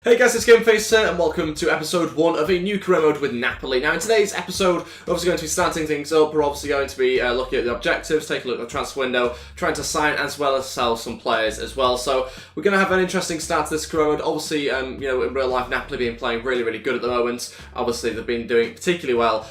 Hey guys, it's Gameface here, and welcome to episode 1 of a new career mode with Napoli. Now in today's episode, we're obviously going to be starting things up. We're obviously going to be looking at the objectives, taking a look at the transfer window, trying to sign as well as sell some players as well. So we're going to have an interesting start to this career mode. Obviously, in real life, Napoli been playing really good at the moment. Obviously, they've been doing particularly well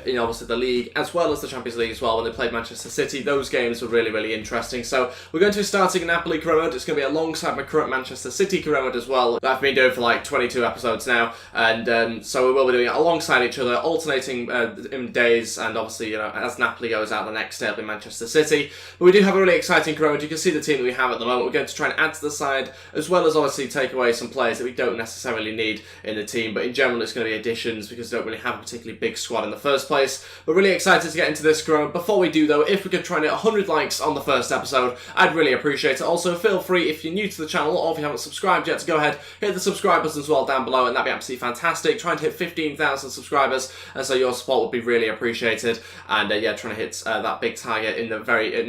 in obviously the league as well as the Champions League as well. When they played Manchester City, those games were really interesting. So we're going to be starting a Napoli career mode. It's going to be alongside my current Manchester City career mode as well that I've been doing for like 22 episodes now, and so we will be doing it alongside each other, alternating in days, and obviously, as Napoli goes out the next day, it'll be Manchester City. But we do have a really exciting career mode. You can see the team that we have at the moment. We're going to try and add to the side, as well as obviously take away some players that we don't necessarily need in the team, but in general it's going to be additions because we don't really have a particularly big squad in the first place. We're really excited to get into this career mode. Before we do though, if we could try and hit 100 likes on the first episode, I'd really appreciate it. Also, feel free, if you're new to the channel or if you haven't subscribed yet, to go ahead, hit the subscribe button as well down below, and that'd be absolutely fantastic. Trying to hit 15,000 subscribers, and so your support would be really appreciated. And trying to hit that big target in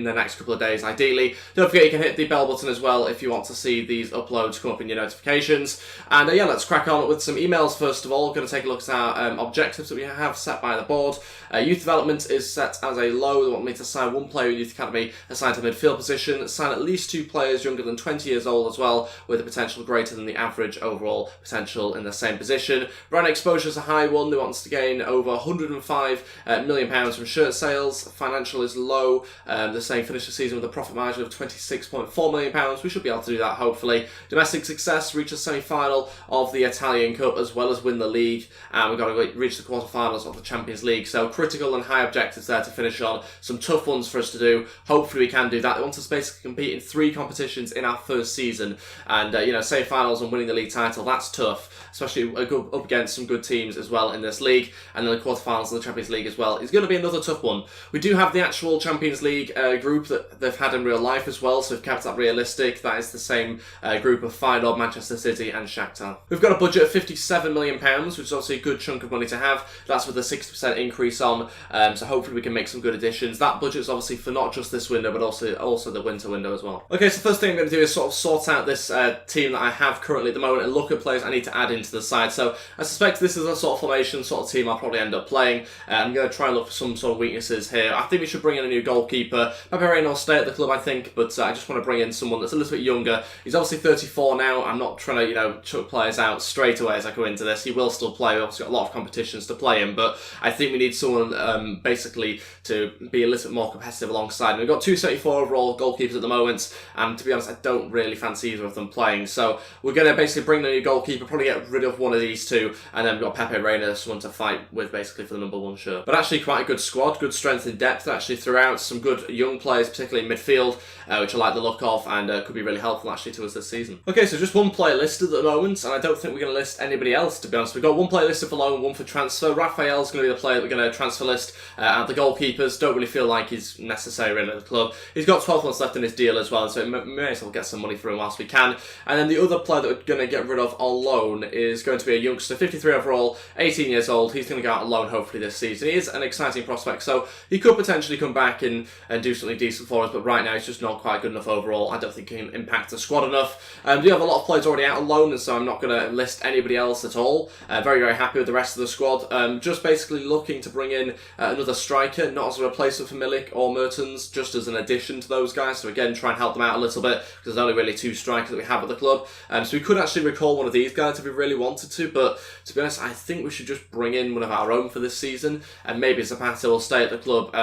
the next couple of days, ideally. Don't forget you can hit the bell button as well if you want to see these uploads come up in your notifications. And let's crack on with some emails first of all. We're going to take a look at our objectives that we have set by the board. Youth development is set as a low. They want me to sign one player in Youth Academy assigned to the midfield position, sign at least 2 players younger than 20 years old as well, with a potential greater than the average overall potential in the same position. Brand exposure is a high one. They want us to gain over £105 million from shirt sales. Financial is low. The same finish the season with a profit margin of £26.4 million. We should be able to do that, hopefully. Domestic success, reach a semi-final of the Italian Cup as well as win the league. And we've got to reach the quarterfinals of the Champions League. So critical and high objectives there to finish on. Some tough ones for us to do. Hopefully we can do that. They want us to basically compete in 3 competitions in our first season. And, semi-finals and winning the league title, that's tough. Especially up against some good teams as well in this league, and then the quarterfinals of the Champions League as well. It's going to be another tough one. We do have the actual Champions League group that they've had in real life as well, so we've kept that realistic. That is the same group of Feyenoord, Manchester City and Shakhtar. We've got a budget of £57 million, which is obviously a good chunk of money to have. That's with a 60% increase on, so hopefully we can make some good additions. That budget is obviously for not just this window, but also the winter window as well. Okay, so first thing I'm going to do is sort of sort out this team that I have currently at the moment and look at players I need to add into the side. So I suspect this is a sort of formation, sort of team I'll probably end up playing. I'm going to try and look for some sort of weaknesses here. I think we should bring in a new goalkeeper. Pepe Reina will stay at the club, I think, but I just want to bring in someone that's a little bit younger. He's obviously 34 now. I'm not trying to, chuck players out straight away as I go into this. He will still play. We've obviously got a lot of competitions to play him, but I think we need someone basically to be a little bit more competitive alongside. And we've got 274 overall goalkeepers at the moment, and to be honest, I don't really fancy either of them playing. So we're going to basically bring in a new goalkeeper, probably get rid of one of these 2, and then we've got Pepe Reina, someone to fight with basically for the number 1 shirt. But actually quite a good squad, good strength and depth actually throughout, some good young players, particularly in midfield, which I like the look of, and could be really helpful actually to us this season. Okay, so just one player listed at the moment, and I don't think we're going to list anybody else, to be honest. We've got one player listed for loan, one for transfer. Raphael's going to be the player that we're going to transfer list. And the goalkeepers, don't really feel like he's necessary really at the club. He's got 12 months left in his deal as well, so we may as well get some money for him whilst we can. And then the other player that we're going to get rid of on loan is going to be a youngster, 53 overall, 18 years old. He's going to go out on loan hopefully this season. He is an exciting prospect, so he could potentially come back and do something decent for us, but right now he's just not quite good enough overall. I don't think he can impact the squad enough. We do have a lot of players already out on loan, and so I'm not going to list anybody else at all. Very happy with the rest of the squad. Just basically looking to bring in another striker, not as a replacement for Milik or Mertens, just as an addition to those guys. So again, try and help them out a little bit, because there's only really 2 strikers that we have at the club. So we could actually recall one of these guys if we really wanted to, but to be honest, I think we should just bring in one of our own for this season, and maybe Zapata will stay at the club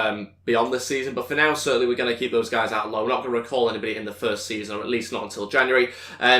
beyond this season, but for now certainly we're going to keep those guys out low. We're not going to recall anybody in the first season, or at least not until January.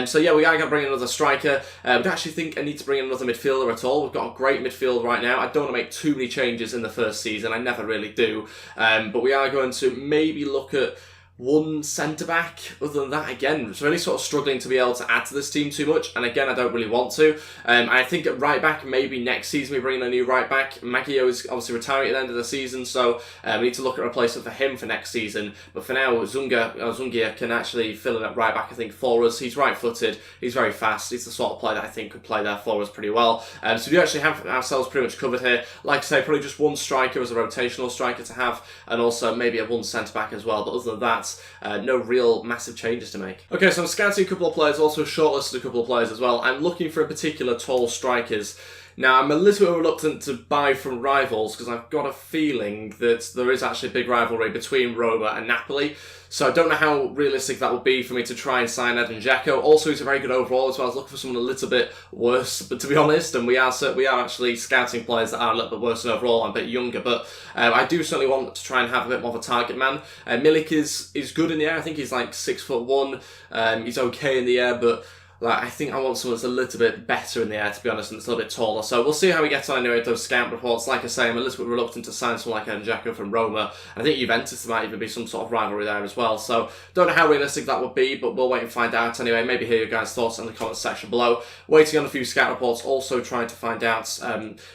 So we are going to bring in another striker. I don't actually think I need to bring in another midfielder at all. We've got a great midfield right now. I don't want to make too many changes in the first season. I never really do. But we are going to maybe look at one centre-back. Other than that, again, it's really sort of struggling to be able to add to this team too much, and again, I don't really want to. I think at right-back, maybe next season we bring in a new right-back. Maggio is obviously retiring at the end of the season, so we need to look at a replacement for him for next season. But for now, Zungia can actually fill in at right-back, I think, for us. He's right-footed, he's very fast, he's the sort of player that I think could play there for us pretty well. So we do actually have ourselves pretty much covered here. Like I say, probably just one striker as a rotational striker to have, and also maybe a one centre-back as well, but other than that, that. No real massive changes to make. Okay, so I'm scouting a couple of players, also shortlisted a couple of players as well. I'm looking for in particular tall strikers. Now, I'm a little bit reluctant to buy from rivals because I've got a feeling that there is actually a big rivalry between Roma and Napoli. So I don't know how realistic that would be for me to try and sign Edin Dzeko. Also, he's a very good overall as well. I was looking for someone a little bit worse, but to be honest, and we are actually scouting players that are a little bit worse than overall and a bit younger. But I do certainly want to try and have a bit more of a target man. Milik is good in the air. I think he's like 6'1". He's okay in the air, but I think I want someone that's a little bit better in the air, to be honest, and that's a little bit taller. So we'll see how we get on anyway with those scout reports. Like I say, I'm a little bit reluctant to sign someone like Edin Dzeko from Roma. I think Juventus might even be some sort of rivalry there as well. So don't know how realistic that would be, but we'll wait and find out anyway. Maybe hear your guys' thoughts in the comments section below. Waiting on a few scout reports, also trying to find out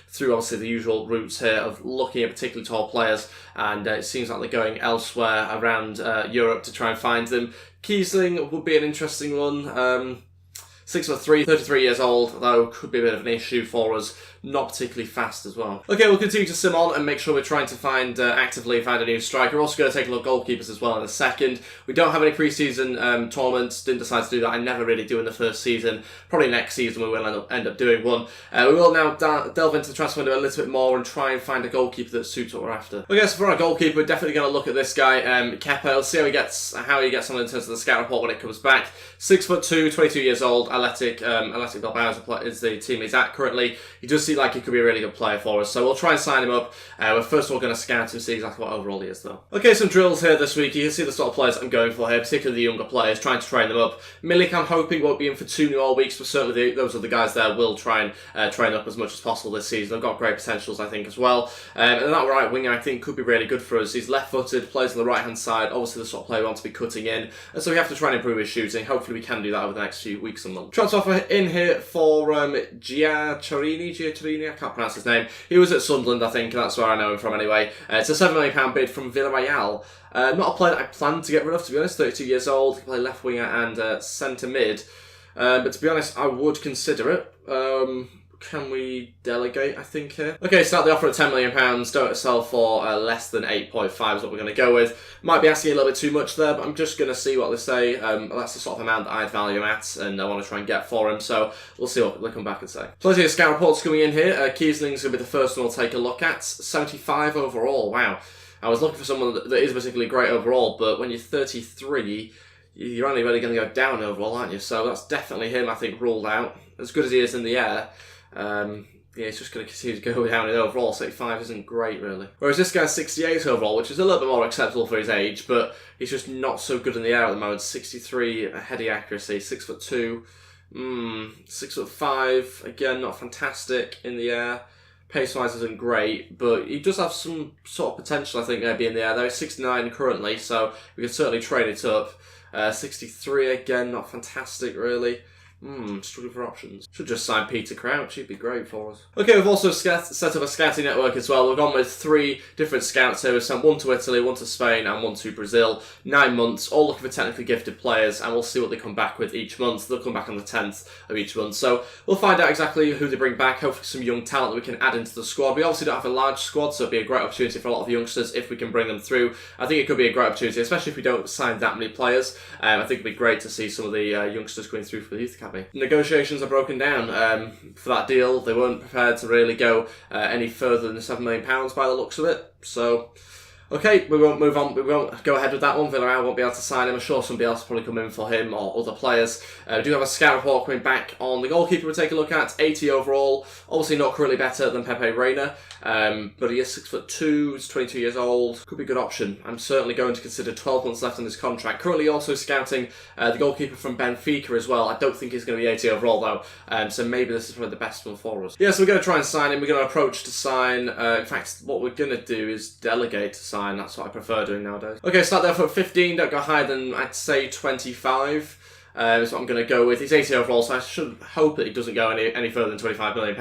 through obviously the usual routes here of looking at particularly tall players, and it seems like they're going elsewhere around Europe to try and find them. Kiesling would be an interesting one. 6'3", 33 years old, though could be a bit of an issue for us. Not particularly fast as well. Okay, we'll continue to sim on and make sure we're trying to find actively find a new striker. We're also going to take a look at goalkeepers as well in a second. We don't have any pre-season tournaments. Didn't decide to do that. I never really do in the first season. Probably next season we will end up doing one. We will now delve into the transfer window a little bit more and try and find a goalkeeper that suits what we're after. Okay, so for our goalkeeper, we're definitely going to look at this guy, Kepa. Let's see how he gets on in terms of the scout report when it comes back. 6'2", 22 years old. Athletic Bilbao is the team he's at currently. He does seem like he could be a really good player for us, so we'll try and sign him up. We're first of all going to scout him, see exactly what overall he is though. Okay, some drills here this week. You can see the sort of players I'm going for here, particularly the younger players, trying to train them up. Milik, I'm hoping, won't be in for 2 more weeks, but certainly those are the guys there will try and train up as much as possible this season. They've got great potentials, I think, as well. And that right winger, I think, could be really good for us. He's left-footed, plays on the right-hand side, obviously the sort of player we want to be cutting in, and so we have to try and improve his shooting. Hopefully we can do that over the next few weeks and months. Transfer offer in here for Giacerini, I can't pronounce his name. He was at Sunderland, I think, and that's where I know him from anyway. It's a £7 million bid from Villarreal. Not a player that I plan to get rid of, to be honest. 32 years old, he can play left winger and centre mid. But to be honest, I would consider it. Can we delegate, I think, here? Okay, start the offer at £10 million. Don't sell for less than 8.5 is what we're going to go with. Might be asking a little bit too much there, but I'm just going to see what they say. That's the sort of amount that I'd value him at, and I want to try and get for him, so we'll see what they come back and say. Plenty of scout reports coming in here. Kiesling's going to be the first one we'll take a look at. 75 overall, wow. I was looking for someone that is particularly great overall, but when you're 33, you're only really going to go down overall, aren't you? So that's definitely him, I think, ruled out. As good as he is in the air, yeah, it's just going to continue to go down in overall. 75 isn't great, really. Whereas this guy's 68 overall, which is a little bit more acceptable for his age, but he's just not so good in the air at the moment. 63 heady accuracy, 6'2", 6'5", again, not fantastic in the air. Pace-wise isn't great, but he does have some sort of potential, I think, maybe in the air. Though he's 69 currently, so we can certainly train it up. 63 again, not fantastic, really. Struggling for options. Should just sign Peter Crouch, he'd be great for us. Okay, we've also set up a scouting network as well. We've gone with 3 different scouts here. We've sent 1 to Italy, 1 to Spain, and 1 to Brazil. 9 months, all looking for technically gifted players, and we'll see what they come back with each month. They'll come back on the 10th of each month. So we'll find out exactly who they bring back, hopefully some young talent that we can add into the squad. We obviously don't have a large squad, so it'll be a great opportunity for a lot of youngsters if we can bring them through. I think it could be a great opportunity, especially if we don't sign that many players. I think it'd be great to see some of the youngsters coming through for the Youth Academy. Negotiations are broken down for that deal. They weren't prepared to really go any further than £7 million by the looks of it. So, okay, we won't move on. We won't go ahead with that one. Villarreal won't be able to sign him. I'm sure somebody else will probably come in for him or other players. We do have a scout report coming back on the goalkeeper we'll take a look at. 80 overall. Obviously not currently better than Pepe Reina. But he is 6'2", he's 22 years old. Could be a good option. I'm certainly going to consider 12 months left on his contract. Currently also scouting the goalkeeper from Benfica as well. I don't think he's going to be 80 overall though. So maybe this is probably the best one for us. Yeah, so we're going to try and sign him. We're going to approach to sign. In fact, what we're going to do is delegate to sign. That's what I prefer doing nowadays. Okay, start there for 15. Don't go higher than, I'd say, 25. Is what I'm going to go with. He's 80 overall, so I should hope that he doesn't go any further than £25 million.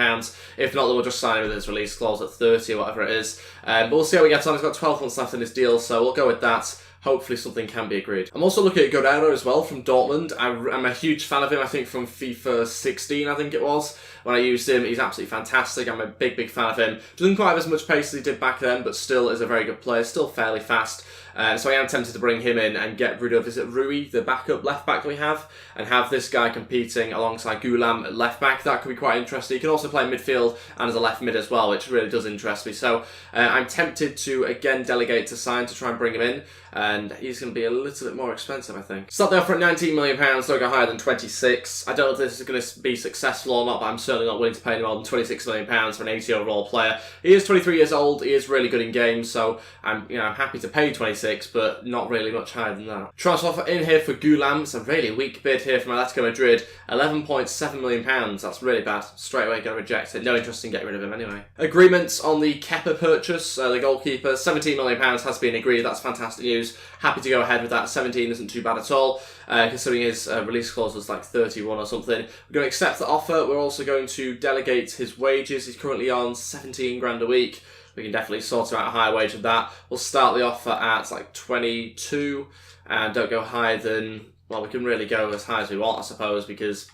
If not, then we'll just sign him with his release clause at 30 or whatever it is. But we'll see how he gets on. He's got 12 months left in his deal, so we'll go with that. Hopefully something can be agreed. I'm also looking at Guerrero as well from Dortmund. I'm a huge fan of him, I think from FIFA 16, I think it was. When I used him, he's absolutely fantastic. I'm a big fan of him. Doesn't quite have as much pace as he did back then, but still is a very good player. Still fairly fast. So I am tempted to bring him in and get rid of, is it Rui, the backup left back that we have, and have this guy competing alongside Gulam at left back. That could be quite interesting. He can also play midfield and as a left mid as well, which really does interest me. So I'm tempted to again delegate to Sign to try and bring him in, and he's going to be a little bit more expensive, I think. Start there for £19 million, don't go higher than 26. I don't know if this is going to be successful or not, but I'm certainly not willing to pay any more than £26 million for an 80 overall player. He is 23 years old, he is really good in games, so I'm happy to pay 26, but not really much higher than that. Transfer offer in here for Gulam. It's a really weak bid here from Atletico Madrid, £11.7 million. That's really bad. Straight away going to reject it. No interest in getting rid of him anyway. Agreements on the Kepa purchase, the goalkeeper, £17 million has been agreed. That's fantastic news. Happy to go ahead with that. 17 isn't too bad at all, considering his release clause was like 31 or something. We're going to accept the offer. We're also going to delegate his wages. He's currently on 17 grand a week. We can definitely sort him out a higher wage than that. We'll start the offer at like 22 and don't go higher than, well, we can really go as high as we want, I suppose, because,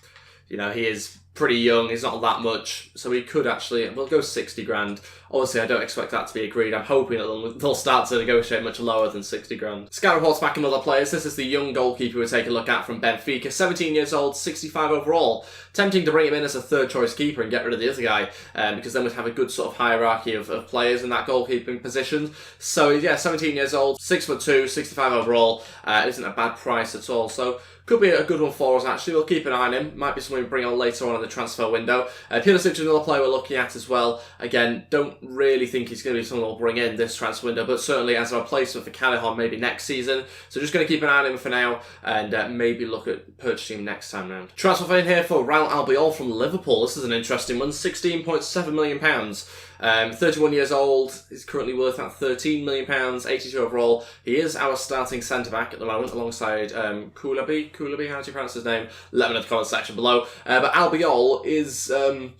he is pretty young, he's not that much, so we could actually, we'll go 60 grand. Obviously, I don't expect that to be agreed. I'm hoping that they'll start to negotiate much lower than 60 grand. Scout reports back in other players. This is the young goalkeeper we take a look at from Benfica. 17 years old, 65 overall. Tempting to bring him in as a third choice keeper and get rid of the other guy, because then we'd have a good sort of hierarchy of players in that goalkeeping position. So yeah, 17 years old, 6'2", 65 overall. Isn't a bad price at all. So could be a good one for us, actually. We'll keep an eye on him. Might be something we bring on later on in the transfer window. Pulisic is another player we're looking at as well. Again, don't really think he's going to be someone we'll bring in this transfer window, but certainly as a replacement for Callejón maybe next season. So just going to keep an eye on him for now and maybe look at purchasing him next time round. Transfer in here for Raul Albiol from Liverpool. This is an interesting one. £16.7 million. 31 years old, he's currently worth about £13 million, 82 overall. He is our starting centre-back at the moment, alongside Koulibaly, how do you pronounce his name? Let me know in the comment section below. But Albiol is an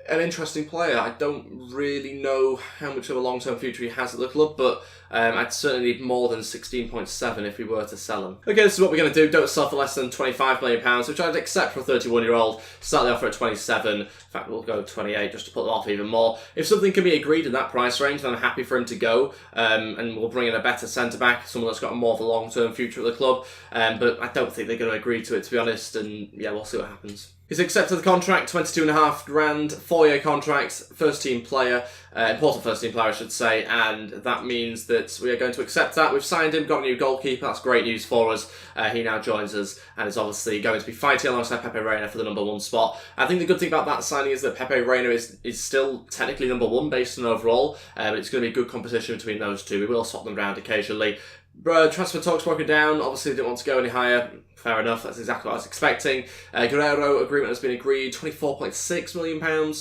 interesting player. I don't really know how much of a long-term future he has at the club, but I'd certainly need more than 16.7 if we were to sell him. Okay, this is what we're going to do. Don't sell for less than £25 million, which I'd accept for a 31-year-old. Start the offer at 27. In fact, we'll go 28 just to put them off even more. If something can be agreed in that price range, then I'm happy for him to go, and we'll bring in a better centre-back, someone that's got more of a long-term future at the club. But I don't think they're going to agree to it, to be honest, and yeah, we'll see what happens. He's accepted the contract, 22.5 grand, 4-year contract, first-team player, important first-team player, I should say, and that means that we are going to accept that. We've signed him, got a new goalkeeper. That's great news for us. He now joins us and is obviously going to be fighting alongside Pepe Reina for the number 1 spot. I think the good thing about that signing is that Pepe Reina is still technically number 1 based on overall, but it's going to be a good competition between those two. We will swap them around occasionally. Transfer talks broken down. Obviously, didn't want to go any higher. Fair enough. That's exactly what I was expecting. Guerrero agreement has been agreed. £24.6 million.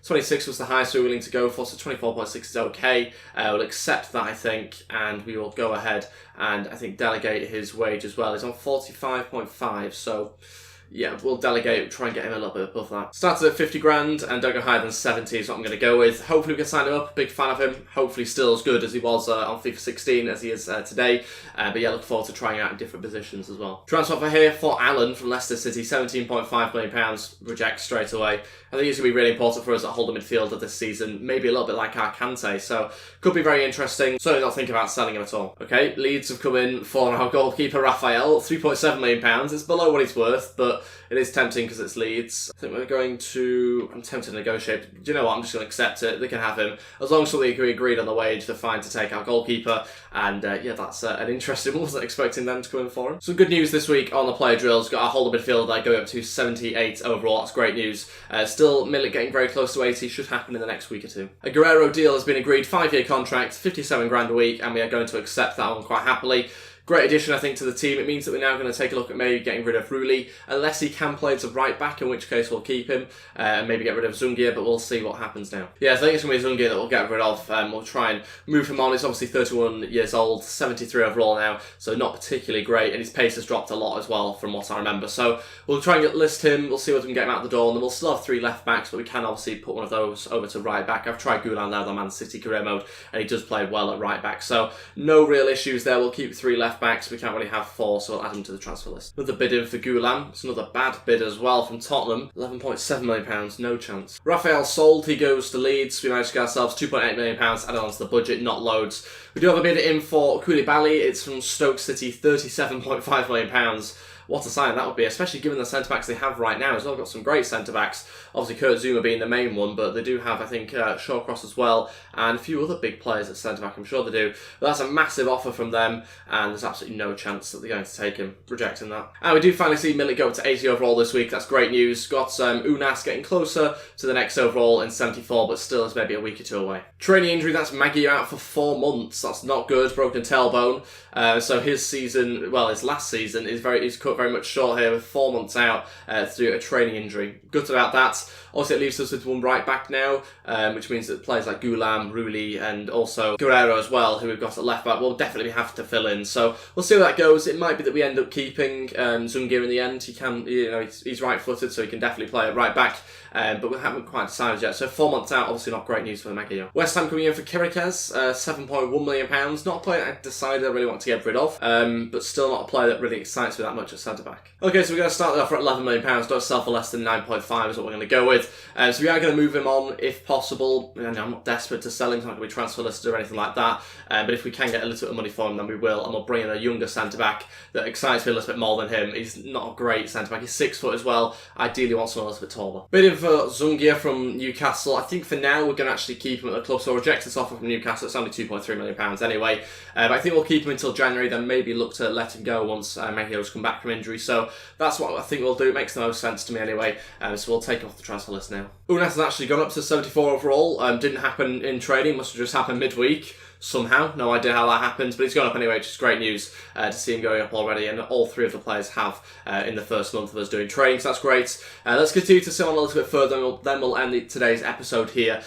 26 was the highest we were willing to go for, so 24.6 is okay. We'll accept that, I think, and we will go ahead and I think delegate his wage as well. He's on 45.5, so yeah, we'll delegate, try and get him a little bit above that. Started at 50 grand and don't go higher than 70 is what I'm going to go with. Hopefully we can sign him up. Big fan of him. Hopefully still as good as he was on FIFA 16 as he is today. But yeah, look forward to trying out in different positions as well. Transfer offer here for Alan from Leicester City, £17.5 million. Reject straight away. I think he's going to be really important for us at holder midfielder this season. Maybe a little bit like our Kante, so could be very interesting. Certainly not thinking about selling him at all. Okay, Leeds have come in for our goalkeeper Raphael, £3.7 million. It's below what he's worth, but it is tempting because it's Leeds. I think we're going to... I'm tempted to negotiate. Do you know what? I'm just going to accept it. They can have him. As long as we agreed on the wage, they're fine to take our goalkeeper. And yeah, that's an interesting one. Wasn't expecting them to come in for him. Some good news this week on the player drills. Got our holder midfielder going up to 78 overall. That's great news. Still, Milik getting very close to 80. Should happen in the next week or two. A Guerrero deal has been agreed. 5-year contract, 57 grand a week. And we are going to accept that one quite happily. Great addition, I think, to the team. It means that we're now going to take a look at maybe getting rid of Rulli, unless he can play as a right back, in which case we'll keep him, and maybe get rid of Zungia, but we'll see what happens now. Yeah, so I think it's going to be Zungia that we'll get rid of. We'll try and move him on. He's obviously 31 years old, 73 overall now, so not particularly great, and his pace has dropped a lot as well, from what I remember. So we'll try and list him, we'll see what we can get him out the door, and then we'll still have 3 left backs, but we can obviously put one of those over to right back. I've tried Gulan there, the Man City career mode, and he does play well at right back, so no real issues there. We'll keep 3 left left-backs. We can't really have 4, so we'll add them to the transfer list. Another bid in for Goulam. It's another bad bid as well from Tottenham. £11.7 million, no chance. Raphael sold, he goes to Leeds. We managed to get ourselves £2.8 million added on to the budget, not loads. We do have a bid in for Koulibaly. It's from Stoke City, £37.5 million. What a sign that would be, especially given the centre-backs they have right now. As well, got some great centre-backs. Obviously, Kurt Zouma being the main one, but they do have, I think, Shawcross as well, and a few other big players at centre-back, I'm sure they do. But that's a massive offer from them, and there's absolutely no chance that they're going to take him, rejecting that. And we do finally see Milik go up to 80 overall this week. That's great news. Got Unas getting closer to the next overall in 74, but still is maybe a week or two away. Training injury, that's Maggie out for 4 months. That's not good. Broken tailbone. So his season, well, his last season is cut very much short here with 4 months out through a training injury. Good about that. Also, it leaves us with one right back now, which means that players like Goulam, Rulli, and also Guerrero as well, who we've got at left back, will definitely have to fill in. So we'll see where that goes. It might be that we end up keeping Zungia in the end. He can, he's right-footed, so he can definitely play at right back. But we haven't quite decided yet. So 4 months out, obviously not great news for the Maguire. West Ham coming in for Kiera Cass, £7.1 million. Not a player I decided I really want to get rid of, but still not a player that really excites me that much at centre-back. Okay, so we're going to start off at £11 million. Don't sell for less than 9.5 is what we're going to go with. So we are going to move him on if possible. I'm not desperate to sell him, he's not going to be transfer listed or anything like that. But if we can get a little bit of money for him, then we will. And we'll bring in a younger centre-back that excites me a little bit more than him. He's not a great centre-back. He's 6 foot as well. Ideally want someone a little bit taller. Bit of Zungia from Newcastle. I think for now we're going to actually keep him at the club. So I'll reject this offer from Newcastle. It's only £2.3 million anyway. But I think we'll keep him until January, then maybe look to let him go once Mejia's come back from injury. So that's what I think we'll do. It makes the most sense to me anyway. So we'll take him off the transfer list now. Unas has actually gone up to 74 overall. Didn't happen in training. Must have just happened midweek. Somehow, no idea how that happens, but he's gone up anyway, which is great news to see him going up already, and all 3 of the players have in the first month of us doing training, so that's great. Let's continue to sit on a little bit further, and then we'll end today's episode here,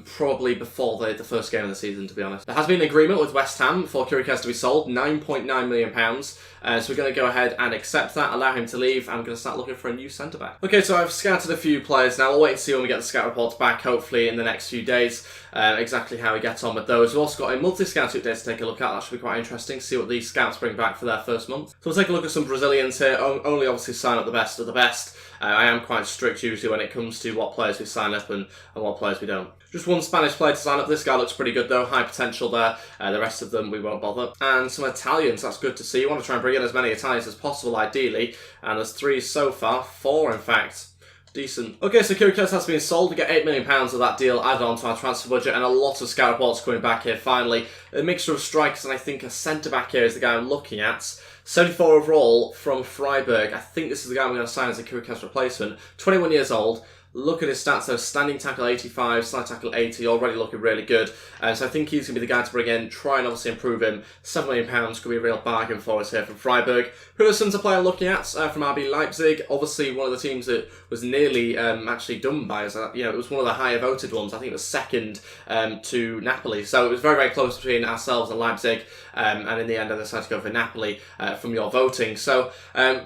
probably before the first game of the season, to be honest. There has been an agreement with West Ham for Kiera Cass to be sold, £9.9 million, so we're going to go ahead and accept that, allow him to leave, and I'm going to start looking for a new centre-back. Okay, so I've scouted a few players now. I'll wait and see when we get the scout reports back, hopefully in the next few days, exactly how we get on with those. We've also got a multi-scout update to take a look at. That should be quite interesting, see what these scouts bring back for their first month. So we'll take a look at some Brazilians here. Only obviously sign up the best of the best. I am quite strict usually when it comes to what players we sign up and what players we don't. Just one Spanish player to sign up. This guy looks pretty good though, high potential there. The rest of them we won't bother. And some Italians, that's good to see. You want to try and bring in as many Italians as possible ideally. And there's 3 so far, 4 in fact. Decent. Okay, so Kiera Cass has been sold. We get £8 million of that deal added on to our transfer budget, and a lot of scout reports coming back here finally. A mixture of strikers, and I think a centre-back here is the guy I'm looking at. 74 overall from Freiburg. I think this is the guy we're going to sign as a Kiera Cass replacement. 21 years old. Look at his stats though, standing tackle 85, slide tackle 80, already looking really good. So I think he's going to be the guy to bring in, try and obviously improve him. £7 million could be a real bargain for us here from Freiburg. Hulison's a player I'm looking at from RB Leipzig. Obviously one of the teams that was nearly actually done by us. It was one of the higher voted ones. I think it was second to Napoli. So it was very, very close between ourselves and Leipzig. And in the end I decided to go for Napoli from your voting. So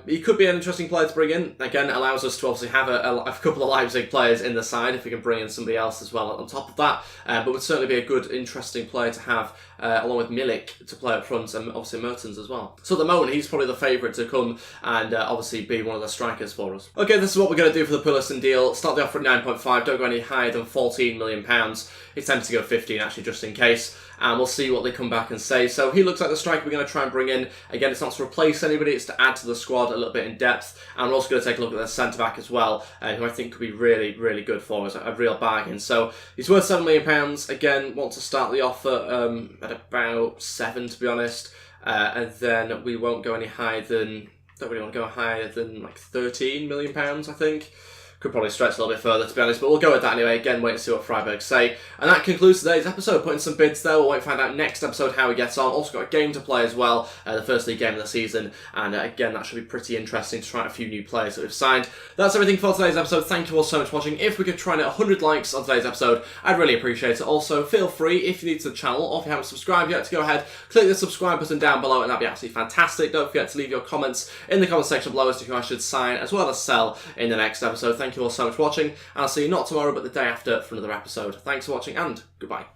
he could be an interesting player to bring in. Again, it allows us to obviously have a couple of Leipzig players in the side if we can bring in somebody else as well on top of that, but would certainly be a good interesting player to have along with Milik to play up front, and obviously Mertens as well. So at the moment he's probably the favourite to come and obviously be one of the strikers for us. Okay, this is what we're going to do for the Pulisic deal. Start the offer at 9.5, don't go any higher than £14 million. It's tempted to go 15 actually, just in case, and we'll see what they come back and say. So he looks like the striker we're going to try and bring in. Again, it's not to replace anybody, it's to add to the squad a little bit in depth, and we're also going to take a look at their centre-back as well, who I think could be really, really good for us, a real bargain. So he's worth £7 million. Again, want to start the offer at about 7, to be honest, and then we won't go any higher than, don't really want to go higher than like £13 million, I think. Could probably stretch a little bit further, to be honest, but we'll go with that anyway. Again, wait and see what Freiburg say. And that concludes today's episode. Putting some bids there. We'll wait to find out next episode how he gets on. Also got a game to play as well, the first league game of the season. And again, that should be pretty interesting to try out a few new players that we've signed. That's everything for today's episode. Thank you all so much for watching. If we could try and hit 100 likes on today's episode, I'd really appreciate it. Also, feel free, if you're new to the channel, or if you haven't subscribed yet, to go ahead, click the subscribe button down below, and that'd be absolutely fantastic. Don't forget to leave your comments in the comment section below as to who I should sign, as well as sell in the next episode. Thank you all so much for watching. And I'll see you not tomorrow, but the day after for another episode. Thanks for watching, and goodbye.